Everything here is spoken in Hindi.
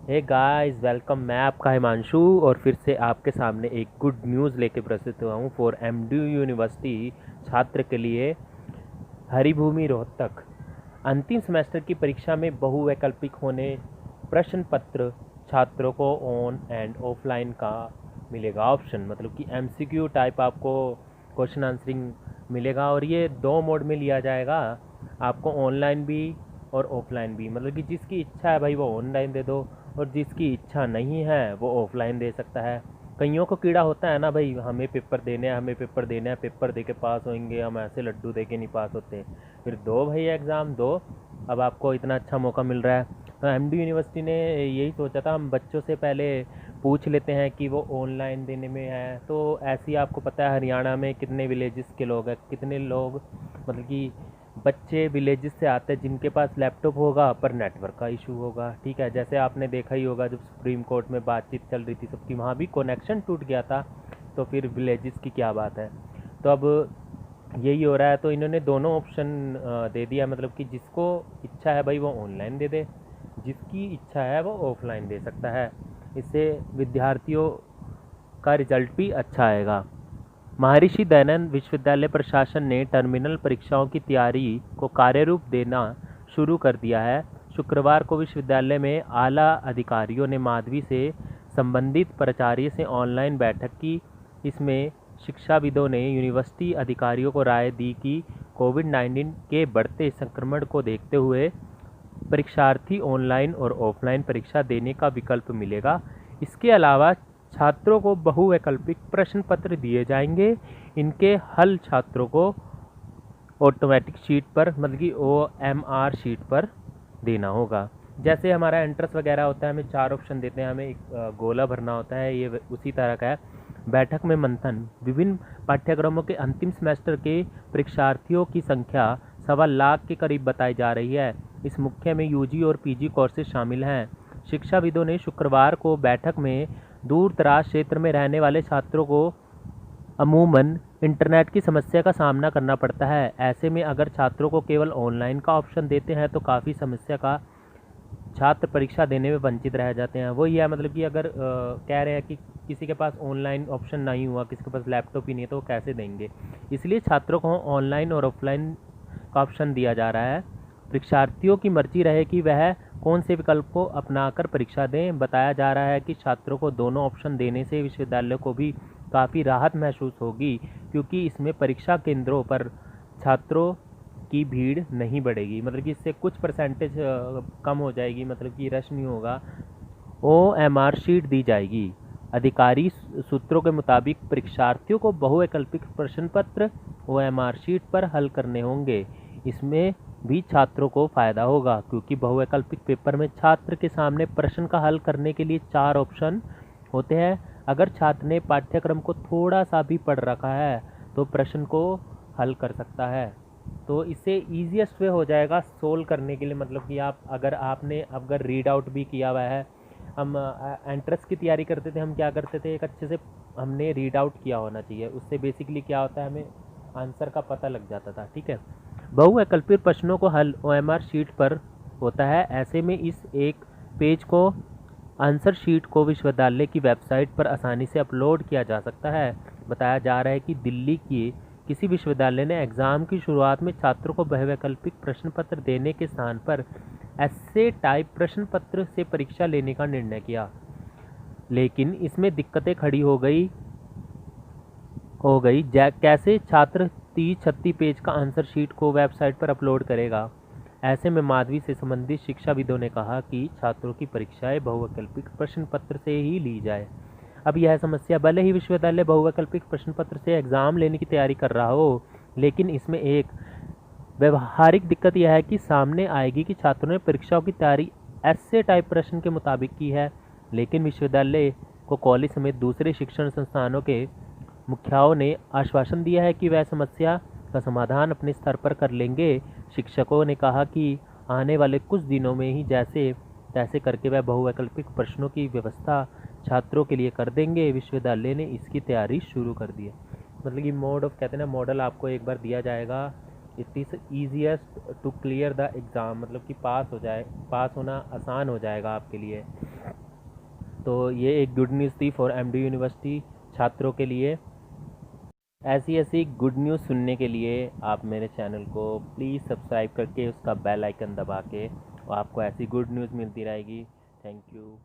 Hey guys welcome. मैं आपका हिमांशु और फिर से आपके सामने एक गुड न्यूज़ लेके प्रस्तुत हुआ हूँ फॉर एमडीयू यूनिवर्सिटी छात्र के लिए। हरिभूमि रोहतक अंतिम सेमेस्टर की परीक्षा में बहुवैकल्पिक होने प्रश्न पत्र छात्रों को ऑन एंड ऑफलाइन का मिलेगा ऑप्शन, मतलब कि एमसीक्यू टाइप आपको क्वेश्चन आंसरिंग मिलेगा। और ये दो मोड में लिया जाएगा, आपको ऑनलाइन भी और ऑफलाइन भी। मतलब कि जिसकी इच्छा है भाई वो ऑनलाइन दे दो, और जिसकी इच्छा नहीं है वो ऑफलाइन दे सकता है। कईयों को कीड़ा होता है ना भाई, हमें पेपर देने हैं, हमें पेपर देने हैं, पेपर दे के पास होंगे, हम ऐसे लड्डू दे के नहीं पास होते। फिर दो भाई एग्ज़ाम दो, अब आपको इतना अच्छा मौका मिल रहा है। तो एमडी यूनिवर्सिटी ने यही सोचा था, हम बच्चों से पहले पूछ लेते हैं कि वो ऑनलाइन देने में है। तो ऐसे ही आपको पता है हरियाणा में कितने विलेजेस के लोग हैं, कितने लोग मतलब कि बच्चे विलेजेस से आते हैं जिनके पास लैपटॉप होगा पर नेटवर्क का इशू होगा। ठीक है, जैसे आपने देखा ही होगा जब सुप्रीम कोर्ट में बातचीत चल रही थी सबकी, वहाँ भी कनेक्शन टूट गया था, तो फिर विलेजेस की क्या बात है। तो अब यही हो रहा है, तो इन्होंने दोनों ऑप्शन दे दिया, मतलब कि जिसको इच्छा है भाई वो ऑनलाइन दे दे, जिसकी इच्छा है वो ऑफलाइन दे सकता है। इससे विद्यार्थियों का रिजल्ट भी अच्छा आएगा। महर्षि दयानंद विश्वविद्यालय प्रशासन ने टर्मिनल परीक्षाओं की तैयारी को कार्यरूप देना शुरू कर दिया है। शुक्रवार को विश्वविद्यालय में आला अधिकारियों ने माधवी से संबंधित प्राचार्य से ऑनलाइन बैठक की। इसमें शिक्षाविदों ने यूनिवर्सिटी अधिकारियों को राय दी कि कोविड-19 के बढ़ते संक्रमण को देखते हुए परीक्षार्थी ऑनलाइन और ऑफलाइन परीक्षा देने का विकल्प मिलेगा। इसके अलावा छात्रों को बहुवैकल्पिक प्रश्न पत्र दिए जाएंगे। इनके हल छात्रों को ऑटोमेटिक शीट पर, मतलब कि OMR शीट पर देना होगा। जैसे हमारा एंट्रेंस वगैरह होता है, हमें 4 ऑप्शन देते हैं, हमें एक गोला भरना होता है, ये उसी तरह का है। बैठक में मंथन। विभिन्न पाठ्यक्रमों के अंतिम सेमेस्टर के परीक्षार्थियों की संख्या 1.25 लाख के करीब बताई जा रही है। इस मुख्य में यूजी और पीजी कोर्सेज शामिल हैं। शिक्षाविदों ने शुक्रवार को बैठक में दूर दराज क्षेत्र में रहने वाले छात्रों को अमूमन इंटरनेट की समस्या का सामना करना पड़ता है। ऐसे में अगर छात्रों को केवल ऑनलाइन का ऑप्शन देते हैं तो काफ़ी समस्या का छात्र परीक्षा देने में वंचित रह जाते हैं। वो ये है, मतलब कि अगर कह रहे हैं कि किसी के पास ऑनलाइन ऑप्शन नहीं हुआ, किसी के पास लैपटॉप ही नहीं है, तो वो कैसे देंगे। इसलिए छात्रों को ऑनलाइन और ऑफलाइन का ऑप्शन दिया जा रहा है। परीक्षार्थियों की मर्जी रहे कि वह कौन से विकल्प को अपनाकर परीक्षा दें। बताया जा रहा है कि छात्रों को दोनों ऑप्शन देने से विश्वविद्यालय को भी काफ़ी राहत महसूस होगी, क्योंकि इसमें परीक्षा केंद्रों पर छात्रों की भीड़ नहीं बढ़ेगी। मतलब कि इससे कुछ परसेंटेज कम हो जाएगी, मतलब कि रश नहीं होगा। OMR शीट दी जाएगी। अधिकारी सूत्रों के मुताबिक परीक्षार्थियों को बहुवैकल्पिक प्रश्न पत्र OMR शीट पर हल करने होंगे। इसमें भी छात्रों को फ़ायदा होगा, क्योंकि बहुवैकल्पिक पेपर में छात्र के सामने प्रश्न का हल करने के लिए 4 ऑप्शन होते हैं। अगर छात्र ने पाठ्यक्रम को थोड़ा सा भी पढ़ रखा है तो प्रश्न को हल कर सकता है। तो इससे ईजीएस्ट वे हो जाएगा सोल्व करने के लिए। मतलब कि आपने अगर रीड आउट भी किया हुआ है, हम एंट्रेंस की तैयारी करते थे, हम क्या करते थे, एक अच्छे से हमने रीड आउट किया होना चाहिए। उससे बेसिकली क्या होता है, हमें आंसर का पता लग जाता था। ठीक है, बहुवैकल्पिक प्रश्नों को हल OMR शीट पर होता है। ऐसे में इस एक पेज को आंसर शीट को विश्वविद्यालय की वेबसाइट पर आसानी से अपलोड किया जा सकता है। बताया जा रहा है कि दिल्ली की किसी विश्वविद्यालय ने एग्ज़ाम की शुरुआत में छात्रों को बहुवैकल्पिक प्रश्न पत्र देने के स्थान पर ऐसे टाइप प्रश्न पत्र से परीक्षा लेने का निर्णय किया, लेकिन इसमें दिक्कतें खड़ी हो गई। कैसे छात्र 30-36 पेज का आंसर शीट को वेबसाइट पर अपलोड करेगा। ऐसे में माधवी से संबंधित शिक्षाविदों ने कहा कि छात्रों की परीक्षाएं बहुवैकल्पिक प्रश्न पत्र से ही ली जाए। अब यह समस्या, भले ही विश्वविद्यालय बहुवैकल्पिक प्रश्न पत्र से एग्ज़ाम लेने की तैयारी कर रहा हो, लेकिन इसमें एक व्यवहारिक दिक्कत यह है कि सामने आएगी कि छात्रों ने परीक्षाओं की तैयारी ऐसे टाइप प्रश्न के मुताबिक की है, लेकिन विश्वविद्यालय को कॉलेज समेत दूसरे शिक्षण संस्थानों के मुखियाओं ने आश्वासन दिया है कि वह समस्या का समाधान अपने स्तर पर कर लेंगे। शिक्षकों ने कहा कि आने वाले कुछ दिनों में ही जैसे तैसे करके वह बहुवैकल्पिक प्रश्नों की व्यवस्था छात्रों के लिए कर देंगे। विश्वविद्यालय ने इसकी तैयारी शुरू कर दी है। मतलब कि मोड ऑफ, कहते हैं ना, मॉडल आपको एक बार दिया जाएगा। It is easiest to clear the exam, मतलब कि पास होना आसान हो जाएगा आपके लिए। तो ये एक गुड न्यूज़ थी फॉर एमडी यूनिवर्सिटी छात्रों के लिए। ऐसी ऐसी गुड न्यूज़ सुनने के लिए आप मेरे चैनल को प्लीज़ सब्सक्राइब करके उसका बेल आइकन दबा के, और आपको ऐसी गुड न्यूज़ मिलती रहेगी। Thank you.